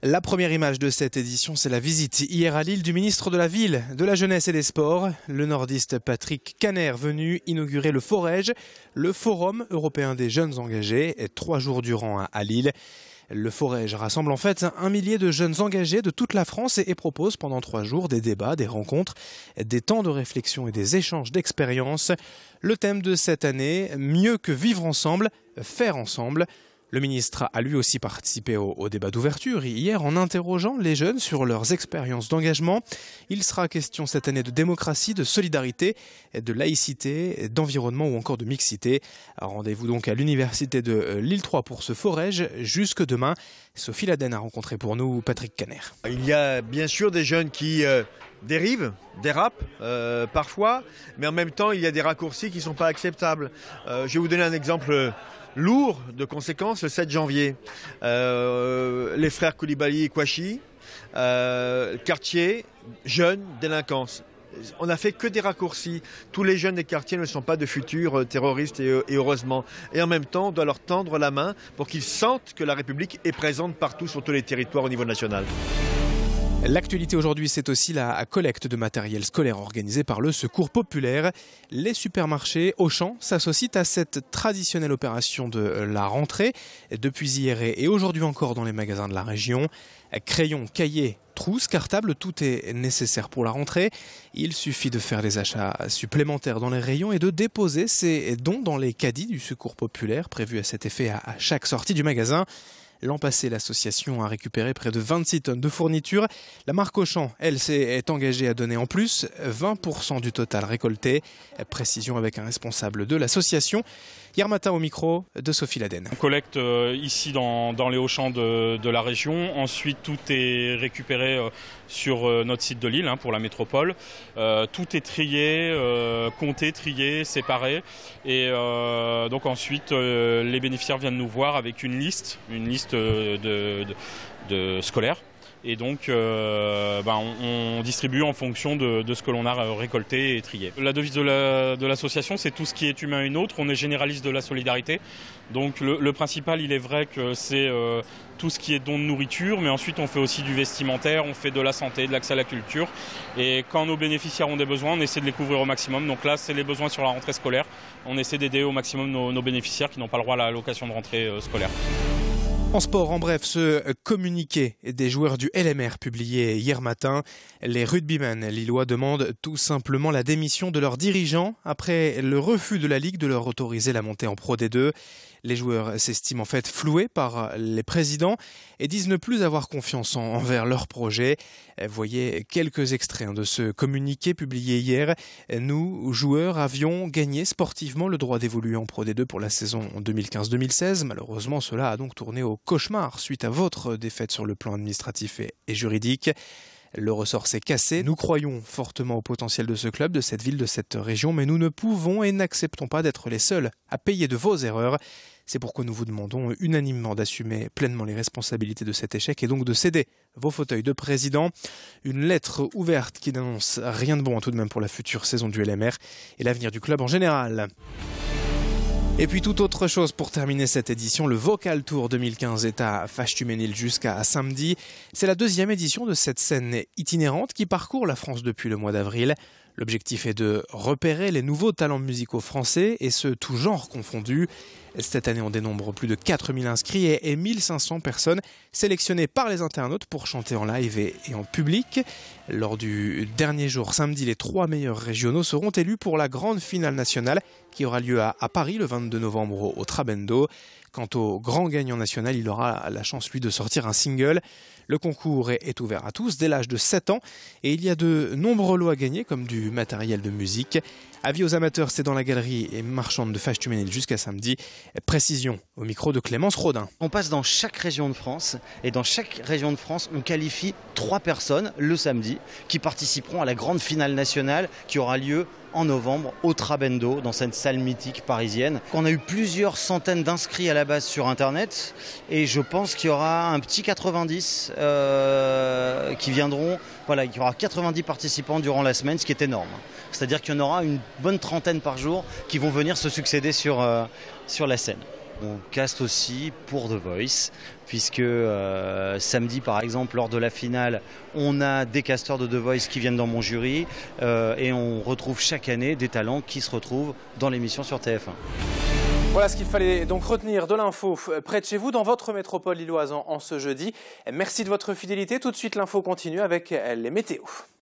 La première image de cette édition, c'est la visite hier à Lille du ministre de la Ville, de la Jeunesse et des Sports, le nordiste Patrick Kanner, venu inaugurer le Forège, le Forum européen des jeunes engagés, 3 jours durant à Lille. Le Forège rassemble en fait 1 millier de jeunes engagés de toute la France et propose pendant 3 jours des débats, des rencontres, des temps de réflexion et des échanges d'expériences. Le thème de cette année, mieux que vivre ensemble, faire ensemble. Le ministre a lui aussi participé au débat d'ouverture hier en interrogeant les jeunes sur leurs expériences d'engagement. Il sera question cette année de démocratie, de solidarité, de laïcité, d'environnement ou encore de mixité. Rendez-vous donc à l'université de Lille 3 pour ce Forège jusque demain. Sophie Laden a rencontré pour nous Patrick Kanner. Il y a bien sûr des jeunes qui dérivent, dérapent parfois, mais en même temps il y a des raccourcis qui ne sont pas acceptables. Je vais vous donner un exemple lourd de conséquences. Le 7 janvier, les frères Koulibaly et Kouachi, quartier, jeunes, délinquance. On n'a fait que des raccourcis. Tous les jeunes des quartiers ne sont pas de futurs terroristes et heureusement. Et en même temps, on doit leur tendre la main pour qu'ils sentent que la République est présente partout sur tous les territoires au niveau national. L'actualité aujourd'hui, c'est aussi la collecte de matériel scolaire organisée par le Secours populaire. Les supermarchés Auchan s'associent à cette traditionnelle opération de la rentrée. Depuis hier et aujourd'hui encore dans les magasins de la région. Crayons, cahiers, trousses, cartables, tout est nécessaire pour la rentrée. Il suffit de faire des achats supplémentaires dans les rayons et de déposer ces dons dans les caddies du Secours populaire prévus à cet effet à chaque sortie du magasin. L'an passé, l'association a récupéré près de 26 tonnes de fournitures. La marque Auchan, elle, est engagée à donner en plus 20% du total récolté. Précision avec un responsable de l'association. Hier matin au micro de Sophie Laden. On collecte ici dans les Auchan de la région. Ensuite, tout est récupéré sur notre site de Lille pour la métropole. Tout est trié, compté, trié, séparé. Et donc ensuite, les bénéficiaires viennent nous voir avec une liste de scolaires. Et donc on distribue en fonction de ce que l'on a récolté et trié. La devise de l'association, c'est tout ce qui est humain une autre. On est généraliste de la solidarité. Donc le principal, il est vrai que c'est tout ce qui est don de nourriture, mais ensuite on fait aussi du vestimentaire, on fait de la santé, de l'accès à la culture. Et quand nos bénéficiaires ont des besoins, on essaie de les couvrir au maximum. Donc là, c'est les besoins sur la rentrée scolaire. On essaie d'aider au maximum nos bénéficiaires qui n'ont pas le droit à l'allocation de rentrée scolaire. En sport, en bref, ce communiqué des joueurs du LMR publié hier matin. Les rugbymen lillois demandent tout simplement la démission de leurs dirigeants après le refus de la Ligue de leur autoriser la montée en Pro D2. Les joueurs s'estiment en fait floués par les présidents et disent ne plus avoir confiance envers leur projet. Voyez quelques extraits de ce communiqué publié hier. Nous, joueurs, avions gagné sportivement le droit d'évoluer en Pro D2 pour la saison 2015-2016. Malheureusement, cela a donc tourné au cauchemar suite à votre défaite sur le plan administratif et juridique. Le ressort s'est cassé. Nous croyons fortement au potentiel de ce club, de cette ville, de cette région, mais nous ne pouvons et n'acceptons pas d'être les seuls à payer de vos erreurs. C'est pourquoi nous vous demandons unanimement d'assumer pleinement les responsabilités de cet échec et donc de céder vos fauteuils de président. Une lettre ouverte qui n'annonce rien de bon tout de même pour la future saison du LMR et l'avenir du club en général. Et puis toute autre chose pour terminer cette édition, le Vocal Tour 2015 est à Fâche-Tuménil jusqu'à samedi. C'est la 2e édition de cette scène itinérante qui parcourt la France depuis le mois d'avril. L'objectif est de repérer les nouveaux talents musicaux français et ceux tous genres confondus. Cette année, on dénombre plus de 4000 inscrits et 1500 personnes sélectionnées par les internautes pour chanter en live et en public. Lors du dernier jour, samedi, les 3 meilleurs régionaux seront élus pour la grande finale nationale qui aura lieu à Paris le 22 novembre au Trabendo. Quant au grand gagnant national, il aura la chance, lui, de sortir un single. Le concours est ouvert à tous dès l'âge de 7 ans et il y a de nombreux lots à gagner comme du matériel de musique. Avis aux amateurs, c'est dans la galerie marchande de Fâche-Tuménil jusqu'à samedi. Précision au micro de Clémence Rodin. On passe dans chaque région de France et dans chaque région de France, on qualifie 3 personnes le samedi qui participeront à la grande finale nationale qui aura lieu en novembre au Trabendo, dans cette salle mythique parisienne. On a eu plusieurs centaines d'inscrits à la base sur Internet et je pense qu'il y aura un petit 90 qui viendront. Voilà, il y aura 90 participants durant la semaine, ce qui est énorme. C'est-à-dire qu'il y en aura une bonne trentaine par jour qui vont venir se succéder sur la scène. On caste aussi pour The Voice, puisque samedi par exemple, lors de la finale, on a des casteurs de The Voice qui viennent dans mon jury et on retrouve chaque année des talents qui se retrouvent dans l'émission sur TF1. Voilà ce qu'il fallait donc retenir de l'info près de chez vous, dans votre métropole lilloise en ce jeudi. Merci de votre fidélité. Tout de suite, l'info continue avec les météos.